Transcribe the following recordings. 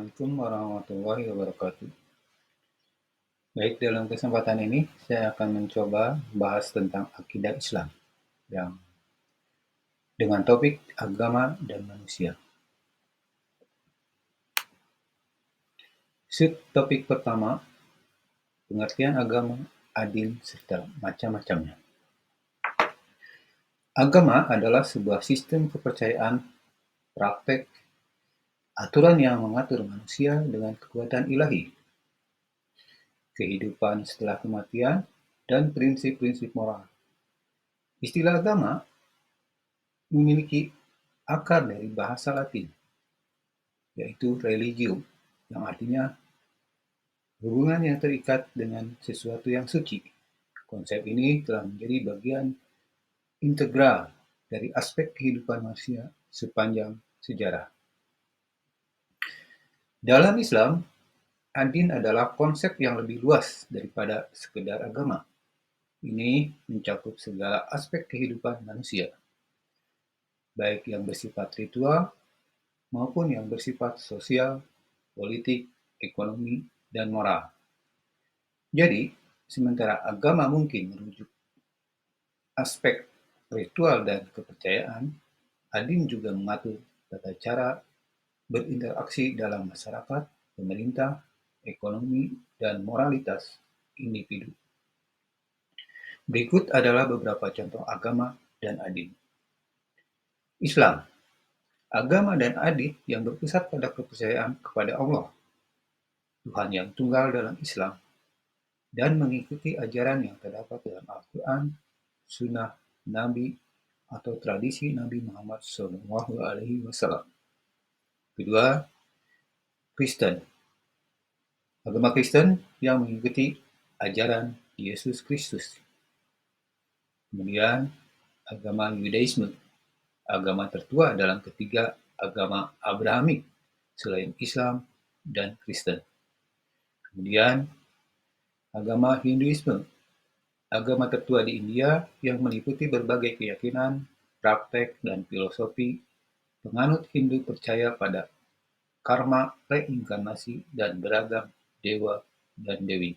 Assalamualaikum warahmatullahi wabarakatuh. Baik, dalam kesempatan ini saya akan mencoba bahas tentang akidah Islam yang dengan topik agama dan manusia. Subtopik pertama, pengertian agama, adil, serta macam-macamnya. Agama adalah sebuah sistem kepercayaan, praktek, aturan yang mengatur manusia dengan kekuatan ilahi, kehidupan setelah kematian, dan prinsip-prinsip moral. Istilah agama memiliki akar dari bahasa Latin, yaitu religium, yang artinya hubungan yang terikat dengan sesuatu yang suci. Konsep ini telah menjadi bagian integral dari aspek kehidupan manusia sepanjang sejarah. Dalam Islam, ad-din adalah konsep yang lebih luas daripada sekedar agama. Ini mencakup segala aspek kehidupan manusia, baik yang bersifat ritual maupun yang bersifat sosial, politik, ekonomi, dan moral. Jadi, sementara agama mungkin merujuk aspek ritual dan kepercayaan, ad-din juga mengatur tata cara berinteraksi dalam masyarakat, pemerintah, ekonomi, dan moralitas individu. Berikut adalah beberapa contoh agama dan ad-din. Islam, agama dan ad-din yang berpusat pada kepercayaan kepada Allah, Tuhan yang tunggal dalam Islam, dan mengikuti ajaran yang terdapat dalam Al-Quran, Sunnah, Nabi, atau tradisi Nabi Muhammad SAW. Kedua, Kristen. Agama Kristen yang mengikuti ajaran Yesus Kristus. Kemudian, agama Yudaisme, agama tertua dalam ketiga agama Abrahamik selain Islam dan Kristen. Kemudian, agama Hinduisme, agama tertua di India yang meliputi berbagai keyakinan, praktek, dan filosofi. Penganut Hindu percaya pada karma, reinkarnasi, dan beragam dewa dan dewi.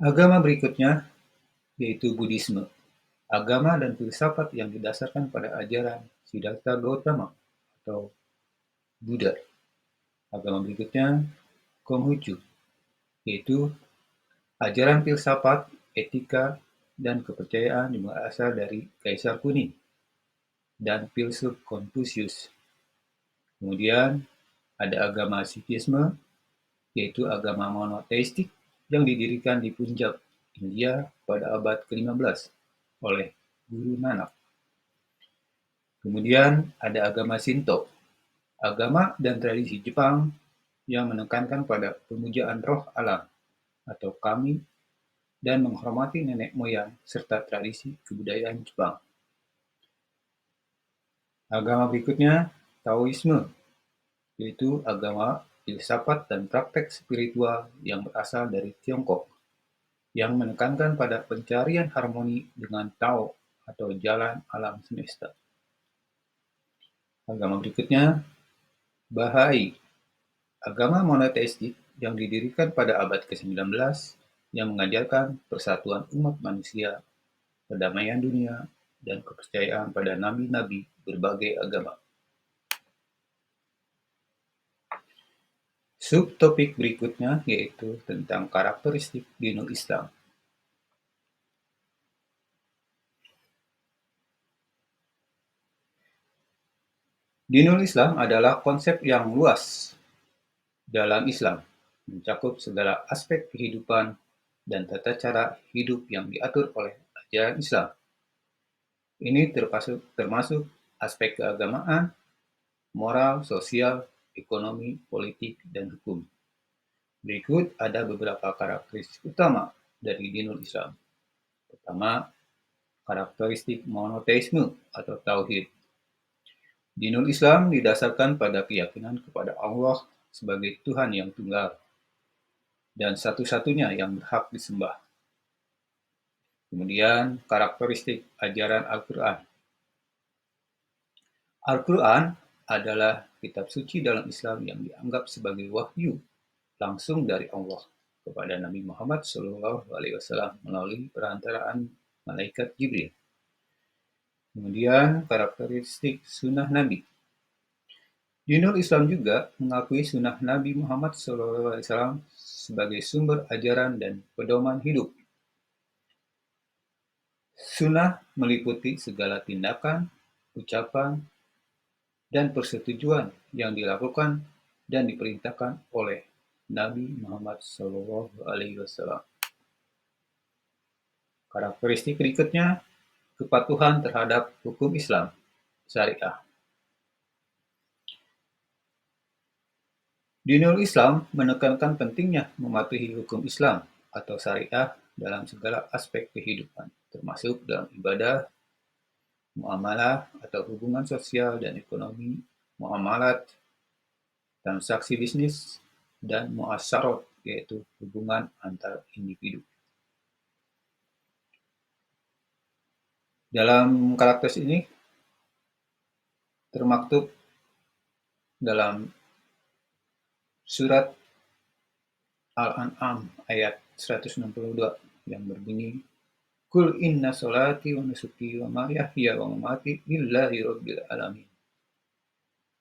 Agama berikutnya yaitu Buddhisme, agama dan filsafat yang didasarkan pada ajaran Siddhartha Gautama atau Buddha. Agama berikutnya Konghucu, yaitu ajaran filsafat, etika, dan kepercayaan yang berasal dari Kaisar Kuning dan filsuf Konfusius. Kemudian ada agama Sikhisme, yaitu agama monoteistik yang didirikan di Punjab, India pada abad ke-15 oleh Guru Nanak. Kemudian ada agama Shinto, agama dan tradisi Jepang yang menekankan pada pemujaan roh alam atau kami dan menghormati nenek moyang serta tradisi kebudayaan Jepang. Agama berikutnya Taoisme, yaitu agama filsafat dan praktek spiritual yang berasal dari Tiongkok, yang menekankan pada pencarian harmoni dengan Tao atau jalan alam semesta. Agama berikutnya Bahai, agama monoteistik yang didirikan pada abad ke-19 yang mengajarkan persatuan umat manusia, perdamaian dunia, dan kepercayaan pada nabi-nabi berbagai agama. Subtopik berikutnya yaitu tentang karakteristik dinul Islam. Dinul Islam adalah konsep yang luas dalam Islam, mencakup segala aspek kehidupan dan tata cara hidup yang diatur oleh ajaran Islam. Ini termasuk aspek keagamaan, moral, sosial, ekonomi, politik, dan hukum. Berikut ada beberapa karakteristik utama dari dinul Islam. Pertama, karakteristik monoteisme atau tauhid. Dinul Islam didasarkan pada keyakinan kepada Allah sebagai Tuhan yang tunggal dan satu-satunya yang berhak disembah. Kemudian, karakteristik ajaran Al-Quran. Al-Quran adalah kitab suci dalam Islam yang dianggap sebagai wahyu langsung dari Allah kepada Nabi Muhammad SAW melalui perantaraan malaikat Jibril. Kemudian karakteristik sunnah Nabi. Dinul Islam juga mengakui sunnah Nabi Muhammad SAW sebagai sumber ajaran dan pedoman hidup. Sunnah meliputi segala tindakan, ucapan, dan persetujuan yang dilakukan dan diperintahkan oleh Nabi Muhammad SAW. Karakteristik berikutnya, kepatuhan terhadap hukum Islam, syariah. Dinul Islam menekankan pentingnya mematuhi hukum Islam atau syariah dalam segala aspek kehidupan, termasuk dalam ibadah, muamalah atau hubungan sosial dan ekonomi, muamalat, transaksi bisnis, dan muasyarah, yaitu hubungan antar individu. Dalam karakter ini termaktub dalam surat Al-An'am ayat 162 yang berbunyi, Kul inna solati wa nusuki wa mahyaya wa mamati lillahi rabbil alamin.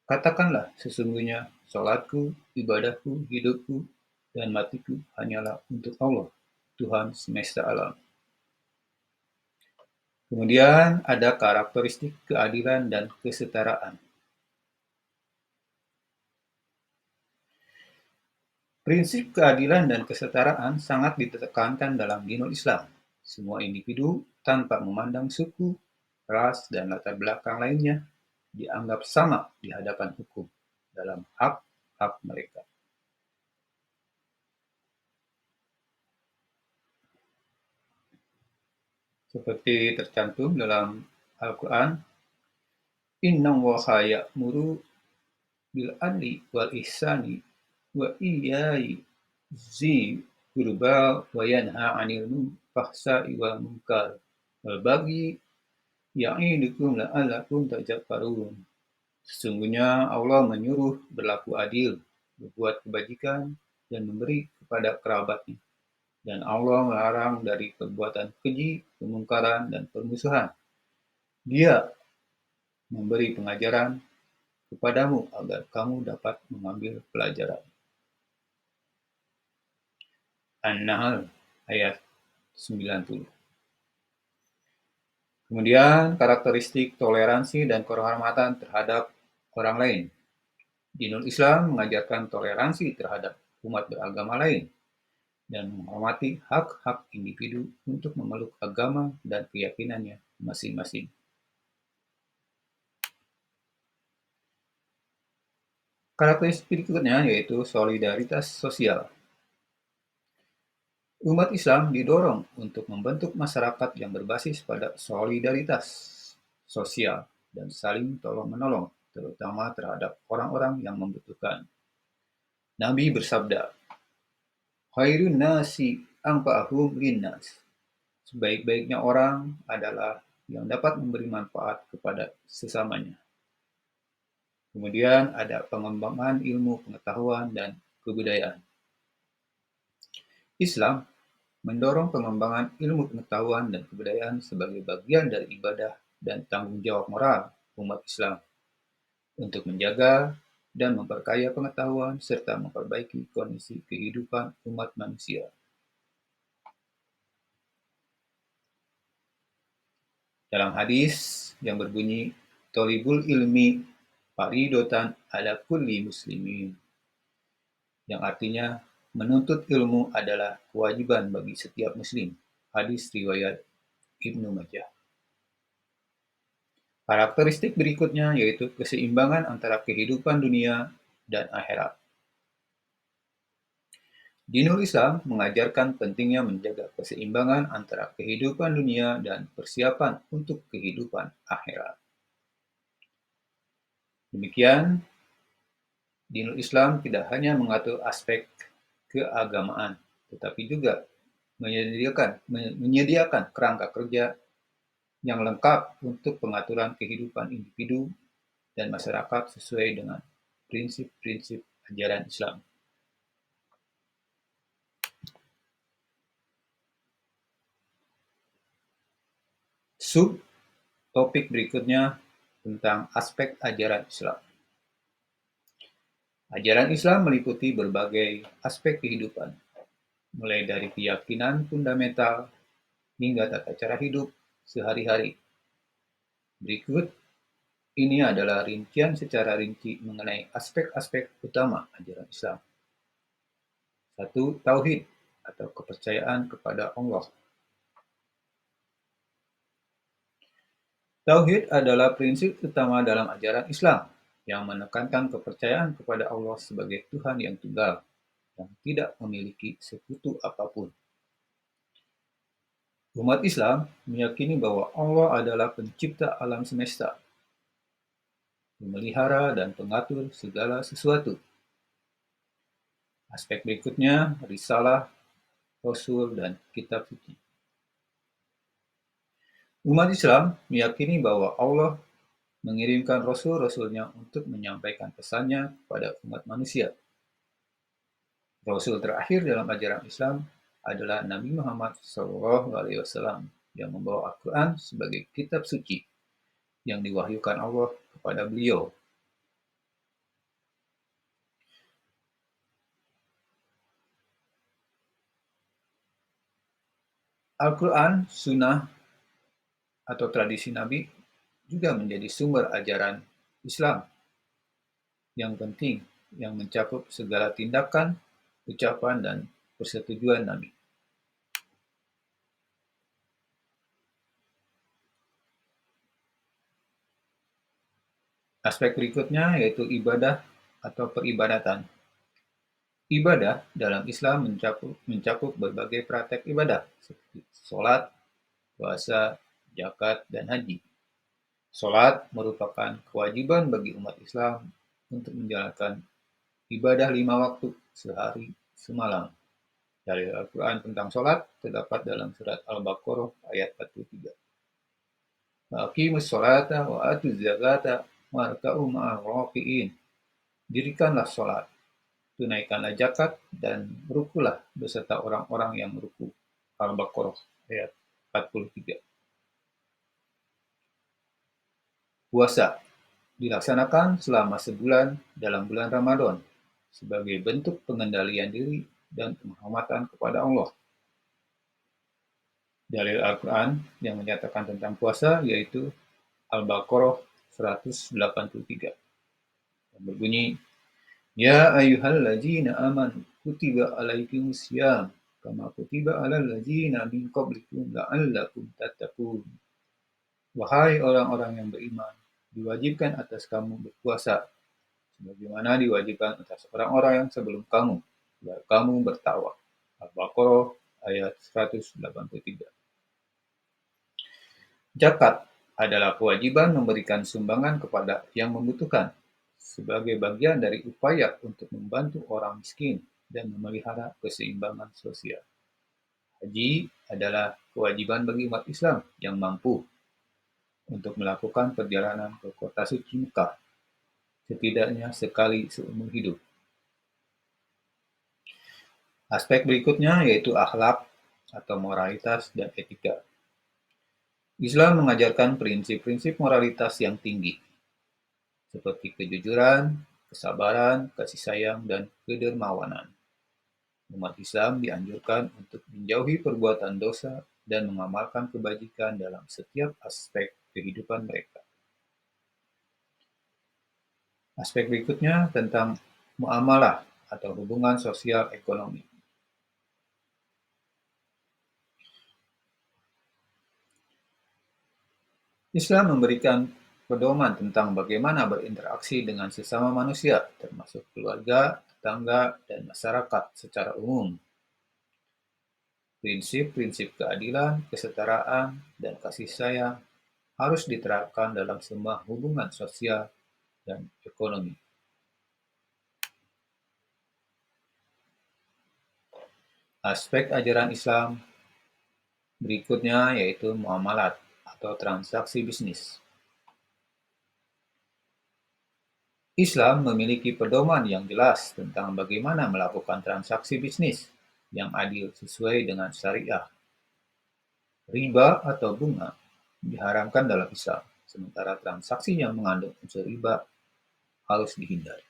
Katakanlah, sesungguhnya salatku, ibadahku, hidupku, dan matiku hanyalah untuk Allah, Tuhan semesta alam. Kemudian ada karakteristik keadilan dan kesetaraan. Prinsip keadilan dan kesetaraan sangat ditekankan dalam dinul Islam. Semua individu, tanpa memandang suku, ras, dan latar belakang lainnya, dianggap sama di hadapan hukum dalam hak-hak mereka. Seperti tercantum dalam Al-Quran, Innallaha ya'muru bil adli wal ihsani wa iyyazi qurba wa yanha 'anil fahsya'i wal munkar wal baghi ya'idukum la'allakum tadhakkarun. Sesungguhnya Allah menyuruh berlaku adil, berbuat kebajikan, dan memberi kepada kerabatnya. Dan Allah melarang dari perbuatan keji, kemungkaran, dan permusuhan. Dia memberi pengajaran kepadamu agar kamu dapat mengambil pelajaran. An-Nahl ayat 90. Kemudian karakteristik toleransi dan kehormatan terhadap orang lain. Dinul Islam mengajarkan toleransi terhadap umat beragama lain dan menghormati hak-hak individu untuk memeluk agama dan keyakinannya masing-masing. Karakteristik berikutnya yaitu solidaritas sosial. Umat Islam didorong untuk membentuk masyarakat yang berbasis pada solidaritas sosial dan saling tolong-menolong, terutama terhadap orang-orang yang membutuhkan. Nabi bersabda, Khairun nasi anfa'uhum linnas. Sebaik-baiknya orang adalah yang dapat memberi manfaat kepada sesamanya. Kemudian ada pengembangan ilmu pengetahuan dan kebudayaan. Islam mendorong pengembangan ilmu pengetahuan dan kebudayaan sebagai bagian dari ibadah dan tanggung jawab moral umat Islam untuk menjaga dan memperkaya pengetahuan serta memperbaiki kondisi kehidupan umat manusia. Dalam hadis yang berbunyi, Tolibul ilmi faridotan ala kulli muslimin, yang artinya menuntut ilmu adalah kewajiban bagi setiap muslim. Hadis riwayat Ibnu Majah. Karakteristik berikutnya yaitu keseimbangan antara kehidupan dunia dan akhirat. Dinul Islam mengajarkan pentingnya menjaga keseimbangan antara kehidupan dunia dan persiapan untuk kehidupan akhirat. Demikian, Dinul Islam tidak hanya mengatur aspek keagamaan, tetapi juga menyediakan kerangka kerja yang lengkap untuk pengaturan kehidupan individu dan masyarakat sesuai dengan prinsip-prinsip ajaran Islam. Topik berikutnya tentang aspek ajaran Islam. Ajaran Islam meliputi berbagai aspek kehidupan, mulai dari keyakinan fundamental hingga tata cara hidup sehari-hari. Berikut ini adalah rincian secara rinci mengenai aspek-aspek utama ajaran Islam. 1. Tauhid atau kepercayaan kepada Allah. Tauhid adalah prinsip utama dalam ajaran Islam yang menekankan kepercayaan kepada Allah sebagai Tuhan yang tunggal, yang tidak memiliki sekutu apapun. Umat Islam meyakini bahwa Allah adalah pencipta alam semesta, memelihara dan pengatur segala sesuatu. Aspek berikutnya, risalah, rasul, dan kitab suci. Umat Islam meyakini bahwa Allah mengirimkan rasul-rasulnya untuk menyampaikan pesannya kepada umat manusia. Rasul terakhir dalam ajaran Islam adalah Nabi Muhammad SAW yang membawa Al-Quran sebagai kitab suci yang diwahyukan Allah kepada beliau. Al-Quran, Sunnah, atau tradisi Nabi juga menjadi sumber ajaran Islam yang penting yang mencakup segala tindakan, ucapan, dan persetujuan Nabi. Aspek berikutnya yaitu ibadah atau peribadatan. Ibadah dalam Islam mencakup berbagai praktek ibadah seperti sholat, puasa, zakat, dan haji. Sholat merupakan kewajiban bagi umat Islam untuk menjalankan ibadah 5 waktu sehari semalam. Dari Al-Quran tentang sholat terdapat dalam surat Al-Baqarah ayat 43. Aqimus sholata wa atuz zakata warka'u ma'ar raki'in. Dirikanlah sholat, tunaikanlah zakat, dan rukulah beserta orang-orang yang ruku. Al-Baqarah ayat 43. Puasa dilaksanakan selama sebulan dalam bulan Ramadan sebagai bentuk pengendalian diri dan penghormatan kepada Allah. Dalil Al-Quran yang menyatakan tentang puasa yaitu Al-Baqarah 183 yang berbunyi, Ya ayyuhalladzina amanu kutiba alaikumusiyam kama kutiba alal ladzina min qablikum la'allakum tattaqun. Wahai orang-orang yang beriman, diwajibkan atas kamu berpuasa sebagaimana diwajibkan atas orang-orang yang sebelum kamu agar kamu bertakwa. Al-Baqarah ayat 183. Zakat adalah kewajiban memberikan sumbangan kepada yang membutuhkan sebagai bagian dari upaya untuk membantu orang miskin dan memelihara keseimbangan sosial. Haji adalah kewajiban bagi umat Islam yang mampu untuk melakukan perjalanan ke kota suci Mekah setidaknya sekali seumur hidup. Aspek berikutnya yaitu akhlak atau moralitas dan etika. Islam mengajarkan prinsip-prinsip moralitas yang tinggi, seperti kejujuran, kesabaran, kasih sayang, dan kedermawanan. Umat Islam dianjurkan untuk menjauhi perbuatan dosa dan mengamalkan kebajikan dalam setiap aspek kehidupan mereka. Aspek berikutnya tentang muamalah atau hubungan sosial ekonomi. Islam memberikan pedoman tentang bagaimana berinteraksi dengan sesama manusia, termasuk keluarga, tetangga, dan masyarakat secara umum. Prinsip-prinsip keadilan, kesetaraan, dan kasih sayang harus diterapkan dalam semua hubungan sosial dan ekonomi. Aspek ajaran Islam berikutnya yaitu muamalat atau transaksi bisnis. Islam memiliki pedoman yang jelas tentang bagaimana melakukan transaksi bisnis yang adil sesuai dengan syariah. Riba atau bunga diharamkan dalam Islam, sementara transaksi yang mengandung unsur riba harus dihindari.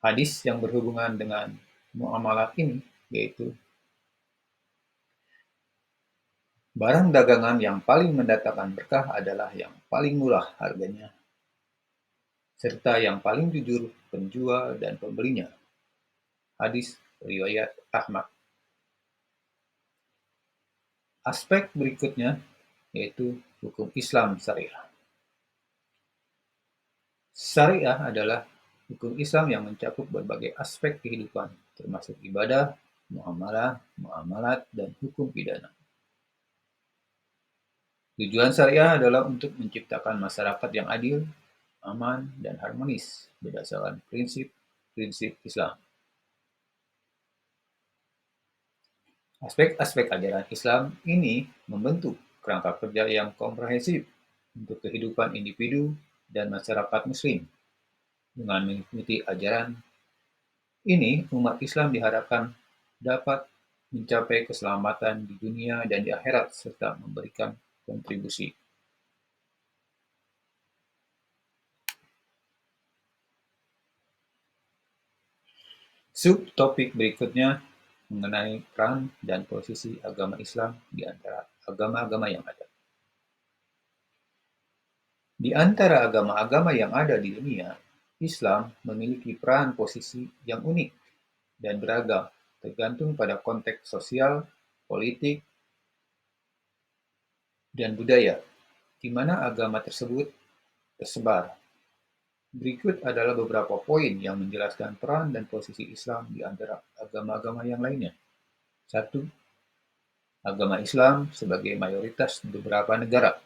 Hadis yang berhubungan dengan muamalat ini yaitu barang dagangan yang paling mendatangkan berkah adalah yang paling murah harganya, serta yang paling jujur penjual dan pembelinya. Hadis riwayat Ahmad. Aspek berikutnya yaitu hukum Islam syariah. Syariah adalah hukum Islam yang mencakup berbagai aspek kehidupan, termasuk ibadah, muamalah, muamalat, dan hukum pidana. Tujuan syariah adalah untuk menciptakan masyarakat yang adil, aman, dan harmonis berdasarkan prinsip-prinsip Islam. Aspek-aspek ajaran Islam ini membentuk kerangka kerja yang komprehensif untuk kehidupan individu dan masyarakat Muslim. Dengan mengikuti ajaran ini, umat Islam diharapkan dapat mencapai keselamatan di dunia dan di akhirat serta memberikan kontribusi. Subtopik berikutnya mengenai peran dan posisi agama Islam di antara agama-agama yang ada. Di antara agama-agama yang ada di dunia, Islam memiliki peran posisi yang unik dan beragam, tergantung pada konteks sosial, politik, dan budaya, di mana agama tersebut tersebar. Berikut adalah beberapa poin yang menjelaskan peran dan posisi Islam di antara agama-agama yang lainnya. 1. Agama Islam sebagai mayoritas di beberapa negara.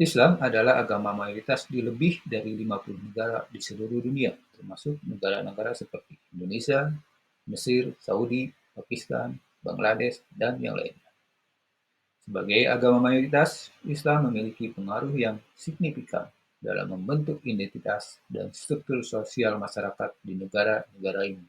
Islam adalah agama mayoritas di lebih dari 50 negara di seluruh dunia, termasuk negara-negara seperti Indonesia, Mesir, Saudi, Pakistan, Bangladesh, dan yang lainnya. Sebagai agama mayoritas, Islam memiliki pengaruh yang signifikan dalam membentuk identitas dan struktur sosial masyarakat di negara-negara ini.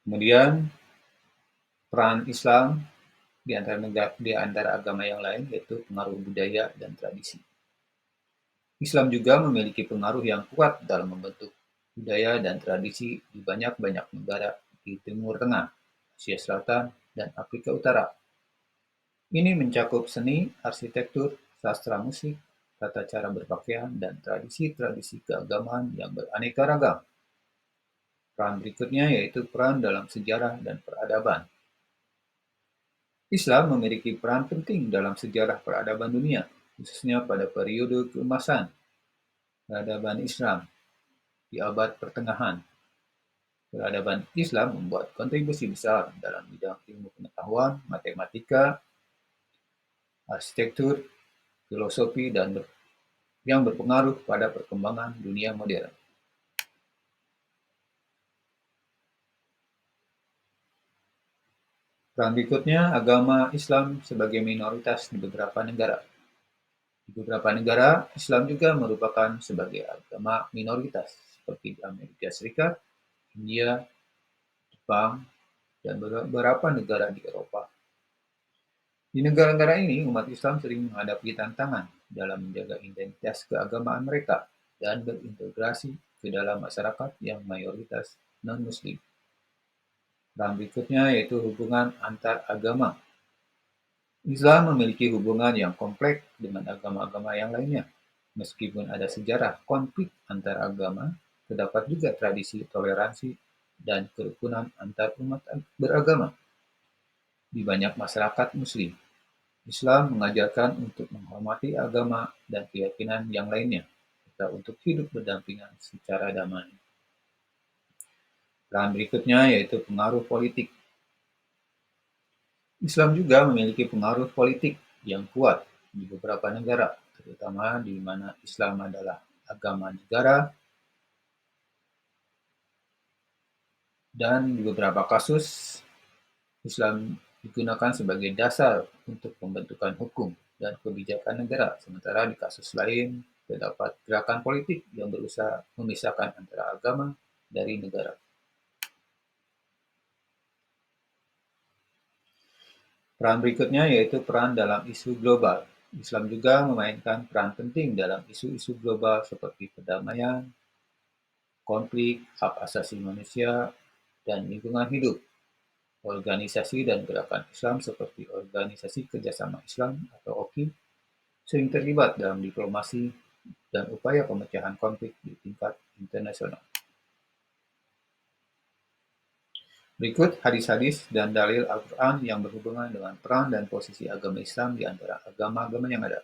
Kemudian, peran Islam di antara agama yang lain yaitu pengaruh budaya dan tradisi. Islam juga memiliki pengaruh yang kuat dalam membentuk budaya dan tradisi di banyak-banyak negara di Timur Tengah, Asia Selatan, dan Afrika Utara. Ini mencakup seni, arsitektur, sastra musik, tata cara berpakaian, dan tradisi-tradisi keagamaan yang beraneka ragam. Peran berikutnya yaitu peran dalam sejarah dan peradaban. Islam memiliki peran penting dalam sejarah peradaban dunia, khususnya pada periode keemasan peradaban Islam di abad pertengahan. Peradaban Islam membuat kontribusi besar dalam bidang ilmu pengetahuan, matematika, arsitektur, filosofi, dan yang berpengaruh pada perkembangan dunia modern. Peran berikutnya, agama Islam sebagai minoritas di beberapa negara. Di beberapa negara, Islam juga merupakan sebagai agama minoritas, seperti di Amerika Serikat, India, Jepang, dan beberapa negara di Eropa. Di negara-negara ini, umat Islam sering menghadapi tantangan dalam menjaga identitas keagamaan mereka dan berintegrasi ke dalam masyarakat yang mayoritas non-Muslim. Peran berikutnya yaitu hubungan antar agama. Islam memiliki hubungan yang kompleks dengan agama-agama yang lainnya. Meskipun ada sejarah konflik antar agama, terdapat juga tradisi toleransi dan kerukunan antar umat beragama di banyak masyarakat Muslim. Islam mengajarkan untuk menghormati agama dan keyakinan yang lainnya, serta untuk hidup berdampingan secara damai. Peran berikutnya yaitu pengaruh politik. Islam juga memiliki pengaruh politik yang kuat di beberapa negara, terutama di mana Islam adalah agama negara. Dan di beberapa kasus, Islam digunakan sebagai dasar untuk pembentukan hukum dan kebijakan negara, sementara di kasus lain terdapat gerakan politik yang berusaha memisahkan antara agama dari negara. Peran berikutnya yaitu peran dalam isu global. Islam juga memainkan peran penting dalam isu-isu global seperti perdamaian, konflik, hak asasi manusia, dan lingkungan hidup. Organisasi dan gerakan Islam seperti Organisasi Kerjasama Islam atau OKI sering terlibat dalam diplomasi dan upaya pemecahan konflik di tingkat internasional. Berikut hadis-hadis dan dalil Al-Quran yang berhubungan dengan peran dan posisi agama Islam di antara agama-agama yang ada.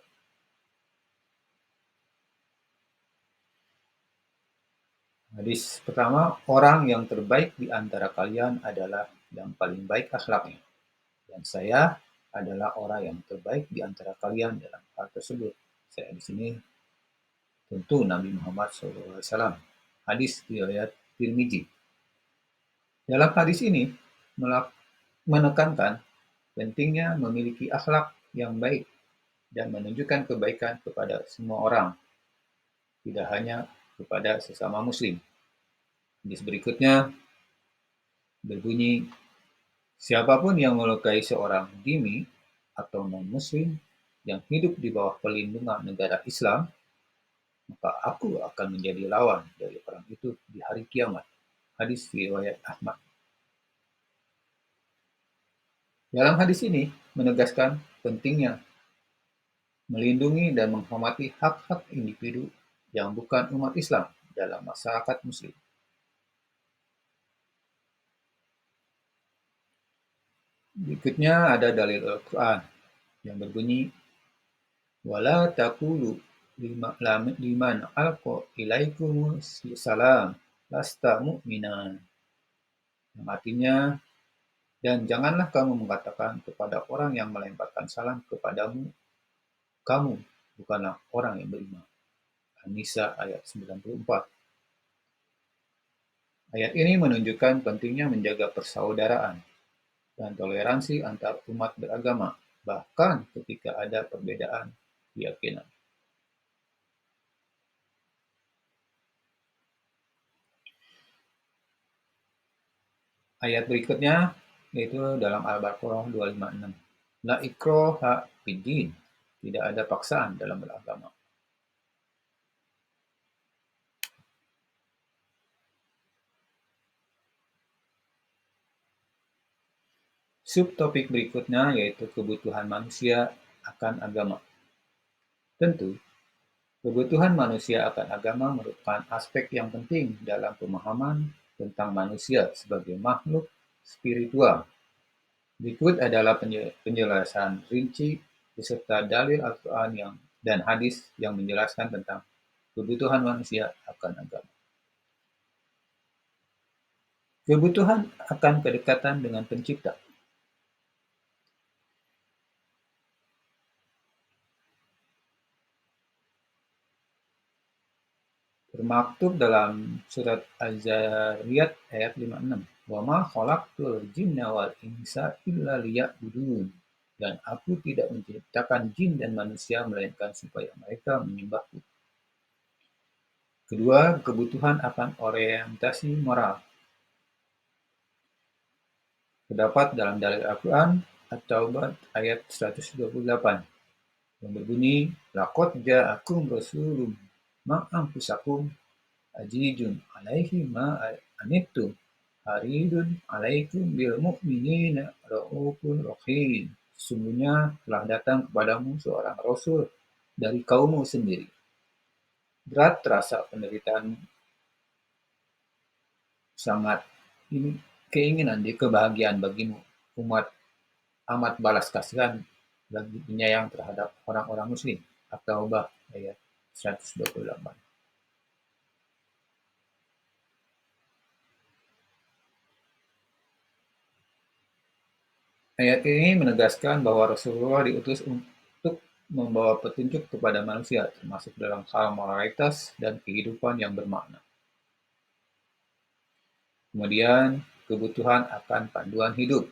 Hadis pertama, orang yang terbaik di antara kalian adalah yang paling baik akhlaknya. Dan saya adalah orang yang terbaik di antara kalian dalam hal tersebut. Saya di sini tentu Nabi Muhammad SAW. Hadis riwayat Tirmizi. Dalam hadis ini menekankan pentingnya memiliki akhlak yang baik dan menunjukkan kebaikan kepada semua orang, tidak hanya kepada sesama muslim. Hadis berikutnya berbunyi, siapapun yang melukai seorang dhimmi atau non-muslim yang hidup di bawah perlindungan negara Islam, maka aku akan menjadi lawan dari orang itu di hari kiamat. Hadis riwayat Ahmad. Dalam hadis ini menegaskan pentingnya melindungi dan menghormati hak-hak individu yang bukan umat Islam dalam masyarakat muslim. Berikutnya ada dalil Al-Quran yang berbunyi, wala taqulu liman alqa ilaikumus salam lasta mu'minan. Yang artinya, dan janganlah kamu mengatakan kepada orang yang melemparkan salam kepadamu, kamu bukanlah orang yang beriman. An-Nisa ayat 94. Ayat ini menunjukkan pentingnya menjaga persaudaraan dan toleransi antar umat beragama, bahkan ketika ada perbedaan keyakinan. Ayat berikutnya yaitu dalam Al-Baqarah 256. La ikraha fiddin. Tidak ada paksaan dalam beragama. Subtopik berikutnya yaitu kebutuhan manusia akan agama. Tentu, kebutuhan manusia akan agama merupakan aspek yang penting dalam pemahaman tentang manusia sebagai makhluk spiritual. Berikut adalah penjelasan rinci beserta dalil Al-Quran dan hadis yang menjelaskan tentang kebutuhan manusia akan agama. Kebutuhan akan kedekatan dengan Pencipta. Termaktub dalam surat Az-Zariyat ayat 56. Wa ma khalaqtul jinna wal insa illa liya'budun. Dan aku tidak menciptakan jin dan manusia melainkan supaya mereka menyembahku. Kedua, kebutuhan akan orientasi moral. Terdapat dalam dalil Al-Quran At-Taubah ayat 128 yang berbunyi, laqad ja'akum rasulun ma'anfusakum azizun alaihi ma anittum haridun alaikum bil mu'minina raufur rahim. Sesungguhnya telah datang kepadamu seorang rasul dari kaummu sendiri. Berat terasa penderitaan sangat ini keinginan di kebahagiaan bagimu, umat amat balas kasihan lagi penyayang terhadap orang-orang muslim. At-Taubah ayat 128. Ayat ini menegaskan bahwa Rasulullah diutus untuk membawa petunjuk kepada manusia, termasuk dalam hal moralitas dan kehidupan yang bermakna. Kemudian, kebutuhan akan panduan hidup.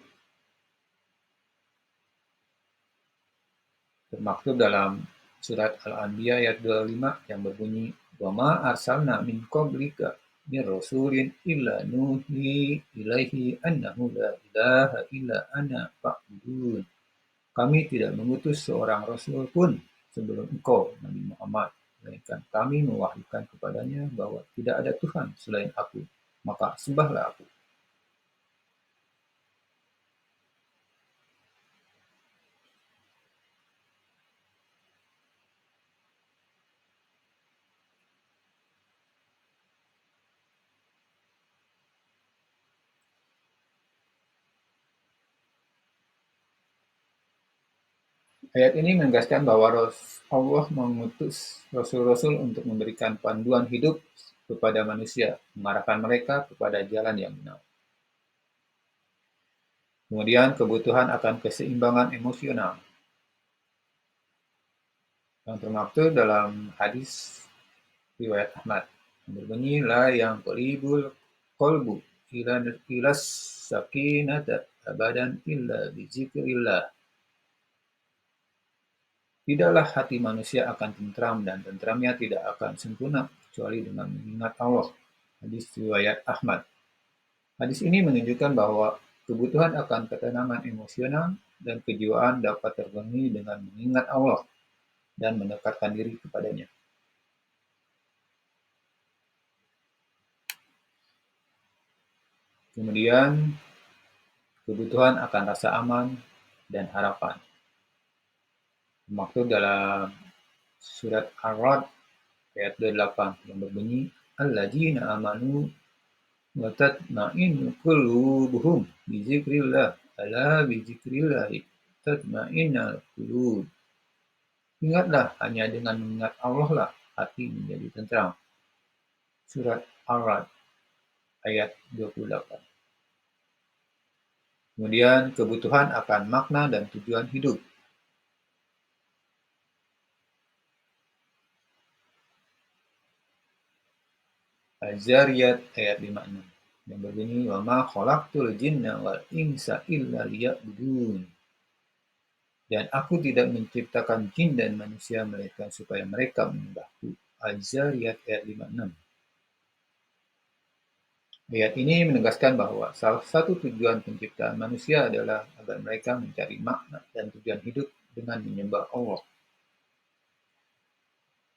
Termaktub dalam surat Al-Anbiya ayat 25 yang berbunyi, "Wa ma arsalna min qablika min rasulin illa nuhi ilaihi annahu la ilaha illa ana fa'budun." Kami tidak mengutus seorang rasul pun sebelum engkau, Nabi Muhammad, melainkan kami mewahyukan kepadanya bahwa tidak ada Tuhan selain aku, maka sembahlah aku. Ayat ini menegaskan bahwa Allah mengutus rasul-rasul untuk memberikan panduan hidup kepada manusia, mengarahkan mereka kepada jalan yang benar. Kemudian kebutuhan akan keseimbangan emosional yang termaktub dalam hadis riwayat Ahmad yang berbunyi, la yang qalibul qalbu ilas sakinata abadan illa bizikrillah. Tidaklah hati manusia akan tentram dan tentramnya tidak akan sempurna kecuali dengan mengingat Allah. Hadis riwayat Ahmad. Hadis ini menunjukkan bahwa kebutuhan akan ketenangan emosional dan kejiwaan dapat terpenuhi dengan mengingat Allah dan mendekatkan diri kepadanya. Kemudian, kebutuhan akan rasa aman dan harapan. Maksud dalam surat Ar-Ra'd ayat 28 yang berbunyi, "Alladzina amanu wa tatma'innu qulubuhum bi dzikrillah, ala bi dzikrillah tatma'innul qulub." Ingatlah, hanya dengan mengingat Allah lah hati menjadi tentram. Surat Ar-Ra'd ayat 28. Kemudian kebutuhan akan makna dan tujuan hidup. Az-Zariyat ayat 56 yang berbunyi, "Wa ma khalaqtul jinna wal insa illa liya'budun." Dan aku tidak menciptakan jin dan manusia melainkan supaya mereka menyembahku. Az-Zariyat ayat 56. Ayat ini menegaskan bahwa salah satu tujuan penciptaan manusia adalah agar mereka mencari makna dan tujuan hidup dengan menyembah Allah.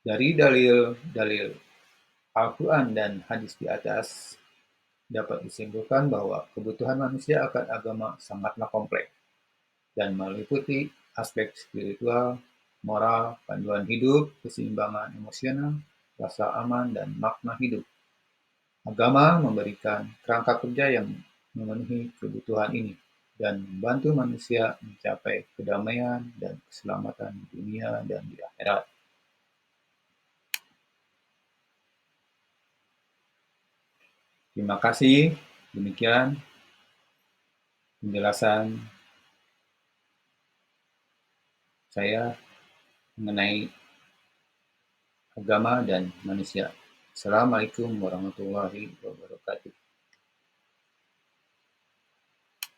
Dari dalil-dalil Al-Quran dan hadis di atas, dapat disimpulkan bahwa kebutuhan manusia akan agama sangatlah kompleks dan meliputi aspek spiritual, moral, panduan hidup, keseimbangan emosional, rasa aman, dan makna hidup. Agama memberikan kerangka kerja yang memenuhi kebutuhan ini dan membantu manusia mencapai kedamaian dan keselamatan di dunia dan di akhirat. Terima kasih. Demikian penjelasan saya mengenai agama dan manusia. Assalamualaikum warahmatullahi wabarakatuh.